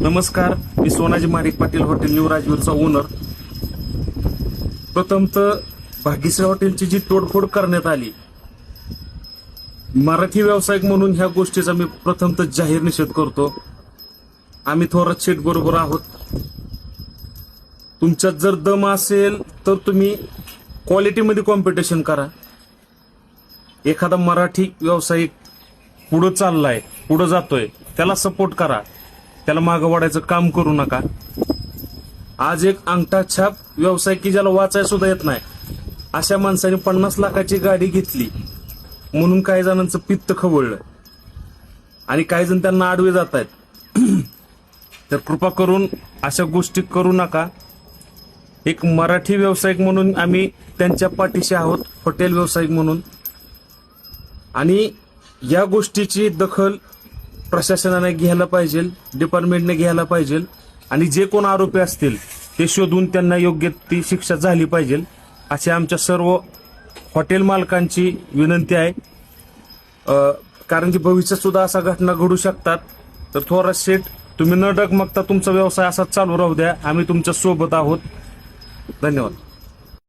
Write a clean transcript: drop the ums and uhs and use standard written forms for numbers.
नमस्कार, मी Sonaji Madik Patil hotel new राजवीरचा ओनर. प्रथमतः भाग्यश्री हॉटेलची जी तोडफोड करण्यात आली, मराठी व्यावसायिक म्हणून ह्या गोष्टीचा मी प्रथमतः जाहीर निषेध करतो. आम्ही थोरात शेठ बरोबर आहोत. तुमच्यात जर दम असेल तर तुम्ही क्वालिटीमध्ये कॉम्पिटिशन करा. एखादा मराठी व्यावसायिक पुढं चाललाय, पुढं जातोय, त्याला सपोर्ट करा. त्याला मागं वाढायचं काम करू नका. आज एक अंगठा छाप व्यवसाय की ज्याला वाचायला सुद्धा येत नाही, अशा माणसाने 50 लाखाची गाडी घेतली म्हणून काही जणांचं पित्त खवळलं आणि काही जण त्यांना आडवे जात आहेत. तर कृपा करून अशा गोष्टी करू नका. एक मराठी व्यावसायिक म्हणून आम्ही त्यांच्या पाठीशी आहोत, हॉटेल व्यावसायिक म्हणून. आणि या गोष्टीची दखल प्रशासनाने घ्यायला पाहिजे, डिपार्टमेंटने घ्यायला पाहिजे आणि जे कोण आरोपी असतील ते शोधून त्यांना योग्य ती शिक्षा झाली पाहिजे, अशी आमच्या सर्व हॉटेल मालकांची विनंती आहे. कारण की भविष्यात सुद्धा अशा घटना घडू शकतात. तर थोरात शेठ, तुम्ही न डगमगता तुमचा व्यवसाय असाच चालू राहू द्या. आम्ही तुमच्या सोबत आहोत. धन्यवाद.